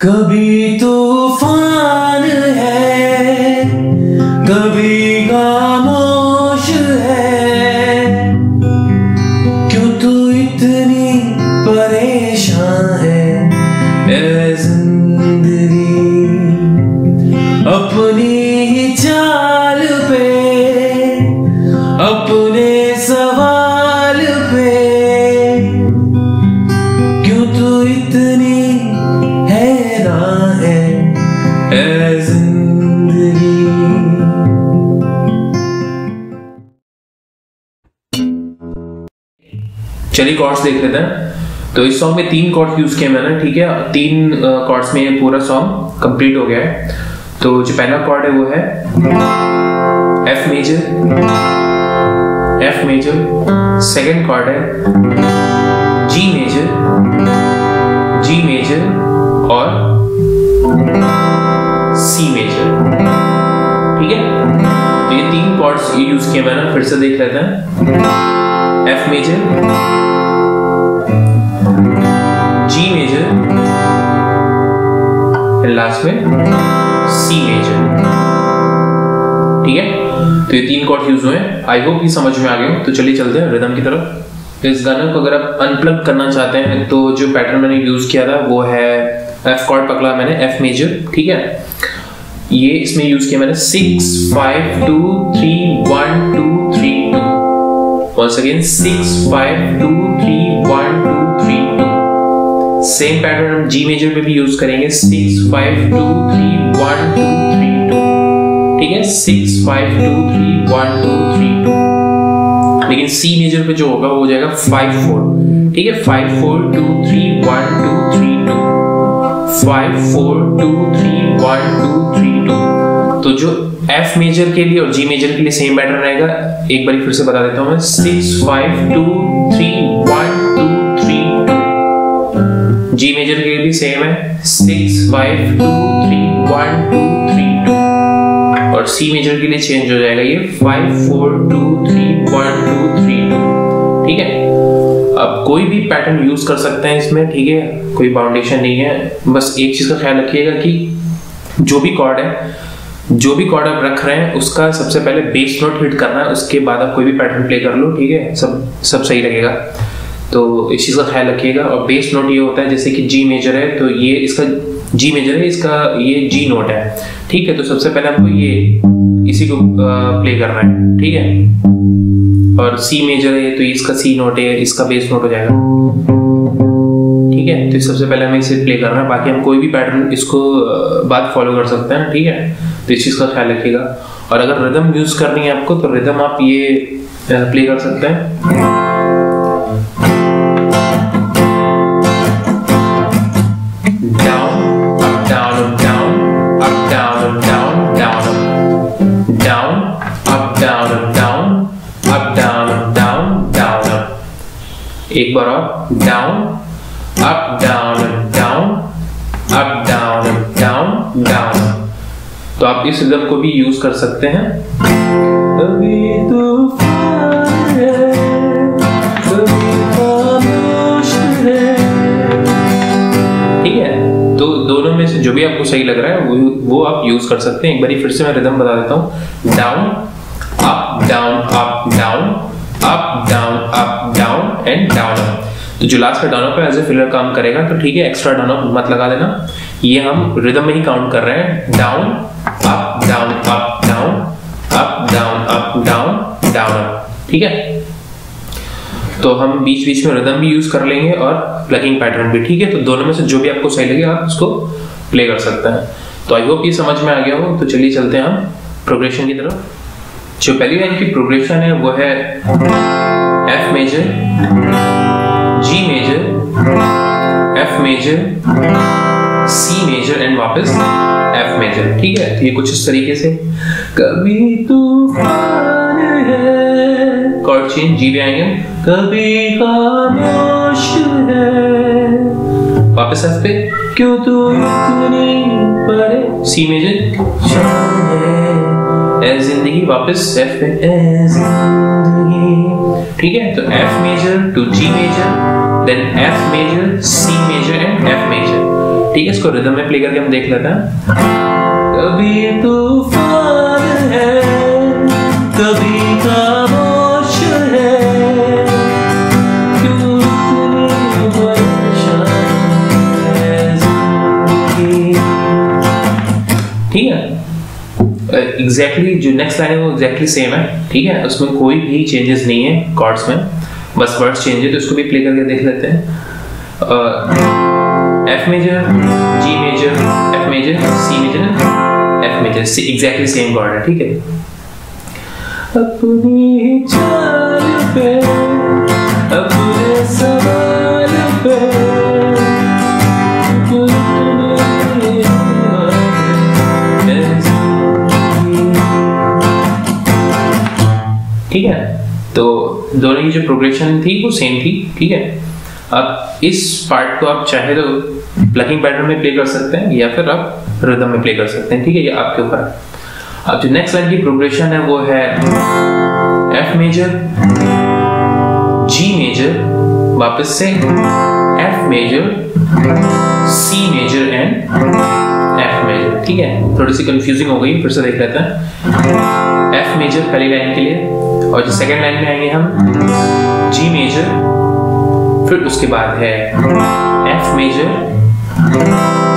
कभी तूफान है, कभी खामोश है, क्यों तू इतनी परेशान है ए जिंदगी। अपनी ही चाल पे, अपने सवाल पे, क्यों तू इतनी चलिए कॉर्ड्स देख लेते हैं। तो इस सॉन्ग में 3 कॉर्ड्स यूज किए मैंने, ठीक है। 3 कॉर्ड्स में ये पूरा सॉन्ग कंप्लीट हो गया है। तो जो पहला कॉर्ड है वो है एफ मेजर, सेकंड कॉर्ड है जी मेजर और सी मेजर, ठीक है। तो ये 3 कॉर्ड्स यूज किए मैंने, फिर से देख लेते हैं। F major, G major, last में सी मेजर, ठीक है। तो ये 3 कॉर्ड यूज हुए। आई होप ये समझ में आ गए। तो चलिए चलते हैं रिदम की तरफ। तो इस गाने को अगर आप अनप्लग करना चाहते हैं तो जो पैटर्न मैंने यूज किया था वो है एफ कॉर्ड पकड़ा मैंने, एफ मेजर, ठीक है। ये इसमें यूज किया मैंने 6 5 2 3 1 2 3 2। once again 6 5 2 3 1 2 3 2। सेम पैटर्न हम जी मेजर पे भी यूज करेंगे, 6 5 2 3 1 2 3 2, ठीक है। 6 5 2 3 1 2 3 2। लेकिन सी मेजर पे जो होगा वो हो जाएगा 5 4, ठीक है। 5 4 2 3 1 2 3 2, 5 4 2 3 1 2 3 2। तो जो एफ मेजर के लिए और जी मेजर के लिए सेम पैटर्न रहेगा। एक बार फिर से बता देता हूं मैं, 6 5 2 3 1 2 3 2। जी मेजर के लिए भी सेम है, 6 5 2 3 1 2 3 2। और सी मेजर के लिए चेंज हो जाएगा ये 5 4 2 3 1 2 3 2, ठीक है। अब कोई भी पैटर्न यूज कर सकते हैं इसमें, ठीक है। कोई बाउंडेशन नहीं है। बस एक चीज का ख्याल रखिएगा कि जो भी कॉर्ड आप रख रहे हैं उसका सबसे पहले बेस नोट हिट करना है, उसके बाद आप कोई भी पैटर्न प्ले कर लो, ठीक है। सब सही लगेगा। तो इस चीज का ख्याल रखिएगा। और बेस नोट ये होता है जैसे कि जी मेजर है तो ये इसका जी मेजर है, इसका ये जी नोट है, ठीक है। तो सबसे पहले हमको ये इसी को प्ले करना है, ठीक है। और सी मेजर है तो इसका सी नोट है, इसका बेस नोट हो जाएगा, ठीक है। तो सबसे पहले हमें इसे प्ले करना है, बाकी हम कोई भी पैटर्न इसको बाद फॉलो कर सकते हैं, ठीक है। तो इस चीज का ख्याल रखिएगा। और अगर रिदम यूज करनी है आपको तो रिदम आप ये प्ले कर सकते हैं। एक बार और, down up down down up down down down. तो आप इस रिदम को भी यूज कर सकते हैं। कभी तूफान है, कभी खामोश है, ठीक है। तो दोनों में से जो भी आपको सही लग रहा है वो आप यूज कर सकते हैं। एक बार फिर से मैं रिदम बता देता हूँ। Down up down up down up down up down and down up. तो जो लास्ट का डाउन अप है एज ए फिलर काम करेगा, तो ठीक है, एक्स्ट्रा डाउन अप मत लगा देना। ये हम रिदम में ही काउंट कर रहे हैं। Down up down up down up down up down down up, ठीक है। तो हम बीच बीच में रिदम भी यूज कर लेंगे और प्लगिंग पैटर्न भी, ठीक है। तो दोनों में से जो भी आपको सही लगे आप उसको प्ले कर सकते हैं। तो आई होप ये समझ में आ गया हो। तो चलिए चलते हैं हम प्रोग्रेशन की तरफ। जो पहली लाइन की प्रोग्रेशन है वो है F major, G major, F major, C major and वापस एफ मेजर, ठीक है। तो ये कुछ इस तरीके से, कभी तूफान है, कॉर्ड चेंज, जी पे आएंगे, कभी खामोश है, वापस एफ पे, क्यों तू इतनी परे, सी मेजर, ए जिंदगी, वापस एफ पे, ए जिंदगी, ठीक है। तो F major to G major, then F major, C major and F major, ठीक है, इसको रिदम में प्ले करके हम देख लेते हैं। कभी तूफान है, कभी खामोश है, क्यों इतनी परेशान है जिंदगी। ठीक है, एग्जैक्टली जो नेक्स्ट लाइन है वो एग्जैक्टली सेम है। ठीक है, उसमें कोई भी चेंजेस नहीं है कॉर्ड्स में, बस वर्ड्स चेंज है। तो इसको भी प्ले करके देख लेते हैं। F major, G major, F major, C major, F major, exactly same chord है। ठीक है, अपनी चाल पे, अपने सवाल पे, ठीक है, तो दोनों की जो प्रोग्रेशन थी वो सेम थी। ठीक है, अब इस पार्ट को आप चाहे तो प्लकिंग पैटर्न में प्ले कर सकते हैं या फिर आप रिदम में प्ले कर सकते हैं। ठीक है, ये आपके ऊपर है। अब जो नेक्स्ट लाइन की प्रोग्रेशन है वो है एफ मेजर, जी मेजर, वापस से F major, C major and F major. ठीक है, थोड़ी सी कंफ्यूजिंग हो गई, फिर से देख लेते हैं। एफ मेजर पहली लाइन के लिए, और जो सेकेंड लाइन में आएंगे हम जी मेजर, फिर उसके बाद है F major,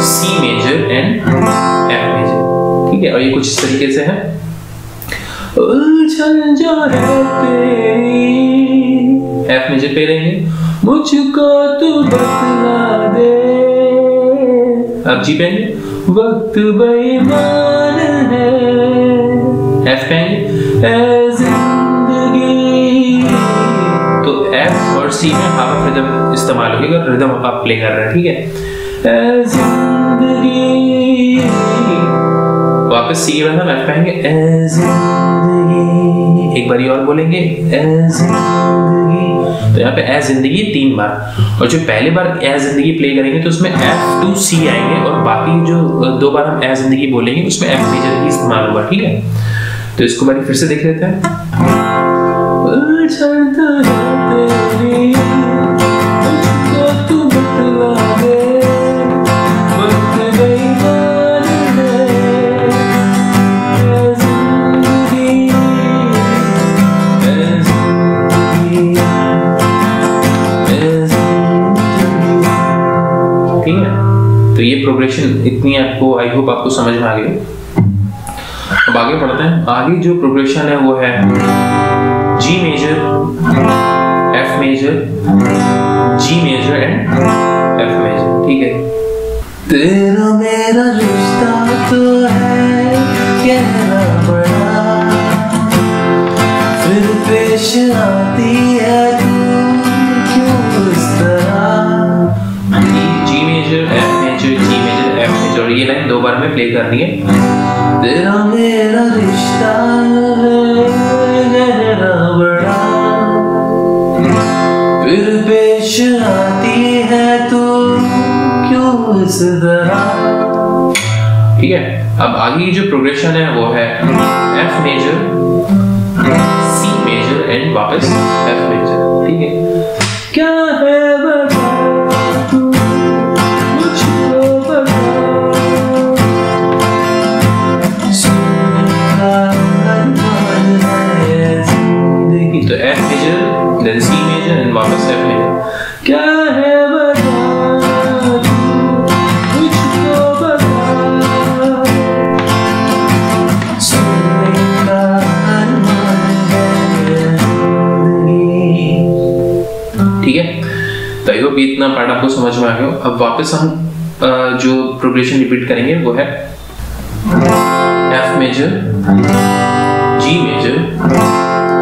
C major and F major. ठीक है, और ये कुछ इस तरीके से है। उलझन जो है तेरी, एफ मेजर पे रहेंगे, मुझको तू बतला दे। अब जी पे आएंगे, वक्त बेईमान है, एफ पे आएंगे, ऐ जिंदगी। तो एफ और सी में हाफ रिदम इस्तेमाल होगी अगर रिदम आप प्ले कर रहे हैं। ठीक है, ऐ जिंदगी। वापस सी के बाद हम एफ पे आएंगे, ऐ जिंदगी। एक बारी और बोलेंगे ऐ जिंदगी। तो यहाँ पे ए जिंदगी 3 बार, और जो पहले बार ए जिंदगी प्ले करेंगे तो उसमें एफ टू सी आएंगे, और बाकी जो 2 बार हम ए जिंदगी बोलेंगे उसमें एफ मेजर ही इस्तेमाल होगा। ठीक है, तो इसको बारी फिर से देख लेते हैं। उलझन तो है तेरी, मुझको तू बतला दे। वक्त बेईमान है, ऐ जिंदगी, ऐ जिंदगी, ऐ जिंदगी। ठीक है, तो ये प्रोग्रेशन इतनी आपको, आई होप आपको समझ में आ गई। अब आगे बढ़ते हैं। आगे जो प्रोग्रेशन है वो है G major, F major, G major and F major. ठीक है, तेरा मेरा रिश्ता तो है गहरा बड़ा, फिर पेश आती है तू क्यों इस तरह। G major, F major, G major, F major, ये लाइन 2 बार में प्ले करनी है। तेरा मेरा रिश्ता है गहरा बड़ा, फिर पेश आती है तू क्यों इस तरह। ठीक है, अब आगे की जो प्रोग्रेशन है वो है F major, C major and वापस एफ मेजर। ठीक है, क्या है बता तू मुझको बता, सुनना अरमान है जिंदगी। तो F major, then C major and वापस एफ मेजर। क्या है बता तू मुझको बता, सुनना अरमान है जिंदगी। ठीक है, तो आई होप इतना पार्ट आपको समझ में आ गया। अब वापस हम जो प्रोग्रेशन रिपीट करेंगे वो है F major, G major,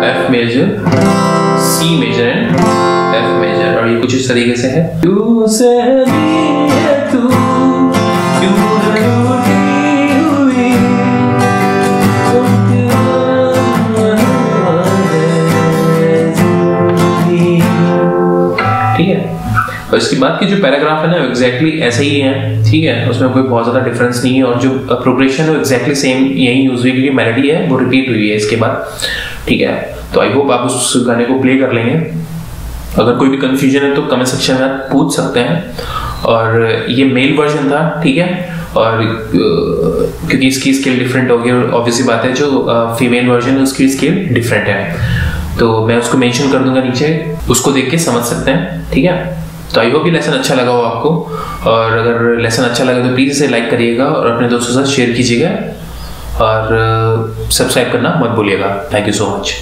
F major, C major and F major, और ये कुछ इस तरीके से है। तू सहनी है तू क्यों है रूठी हुई, ठीक है, और इसके बाद की जो पैराग्राफ है ना एग्जैक्टली ऐसा ही है। ठीक है, उसमें कोई बहुत ज्यादा डिफरेंस नहीं है, और जो प्रोग्रेशन है वो एग्जैक्टली सेम यही यूज हुई, क्योंकि मेलोडी है वो रिपीट हुई है इसके बाद। ठीक है, तो आई होप आप उस गाने को प्ले कर लेंगे। अगर कोई भी कंफ्यूजन है तो कमेंट सेक्शन में आप पूछ सकते हैं, और ये मेल वर्जन था, ठीक है। और क्योंकि इसकी स्केल डिफरेंट होगी, और ऑब्वियसली बात है जो फीमेल वर्जन है उसकी स्केल डिफरेंट है, तो मैं उसको मेंशन कर दूंगा नीचे, उसको देख के समझ सकते हैं, ठीक है। तो आई होप ये लेसन अच्छा लगा हो आपको, और अगर लेसन अच्छा लगा तो प्लीज़ इसे लाइक करिएगा और अपने दोस्तों के साथ शेयर कीजिएगा, और सब्सक्राइब करना मत भूलिएगा। Thank you so much.